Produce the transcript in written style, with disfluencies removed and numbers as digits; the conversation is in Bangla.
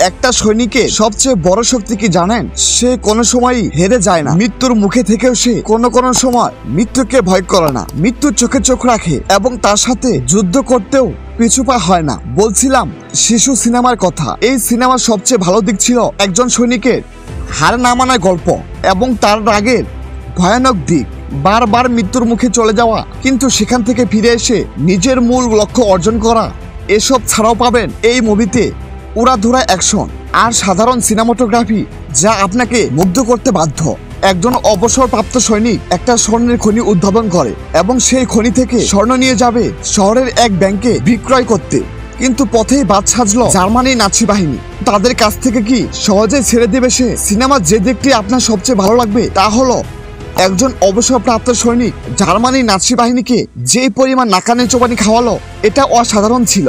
একটা সৈনিকের সবচেয়ে বড় শক্তি কি জানেন? সে কোনো সময়ই হেরে যায় না। মৃত্যুর মুখে থেকেও সে কোনো সময় মৃত্যুকে ভয় করে না। মৃত্যুর চোখে চোখ রাখে এবং তার সাথে যুদ্ধ করতেও পিছু পা হয় না। বলছিলাম শিশু সিনেমার কথা। এই সিনেমার সবচেয়ে ভালো দিক ছিল একজন সৈনিকের হার না মানার গল্প এবং তার রাগের ভয়ানক দিক, বারবার মৃত্যুর মুখে চলে যাওয়া কিন্তু সেখান থেকে ফিরে এসে নিজের মূল লক্ষ্য অর্জন করা। এসব ছাড়াও পাবেন এই মুভিতে উড়াধুরা অ্যাকশন আর সাধারণ সিনেমাটোগ্রাফি যা আপনাকে মুগ্ধ করতে বাধ্য। একজন অবসরপ্রাপ্ত সৈনিক একটা স্বর্ণের খনি উদ্ভাবন করে এবং সেই খনি থেকে স্বর্ণ নিয়ে যাবে শহরের এক ব্যাংকে বিক্রয় করতে। কিন্তু পথেই বাদ সাজলো জার্মানি নাৎসি বাহিনী। তাদের কাছ থেকে কি সহজে ছেড়ে দেবে সে? সিনেমার যে দিকটি আপনার সবচেয়ে ভালো লাগবে তা হলো একজন অবসরপ্রাপ্ত সৈনিক জার্মানি নাৎসি বাহিনীকে যে পরিমাণ নাকানি চোবানি খাওয়ালো, এটা অসাধারণ ছিল।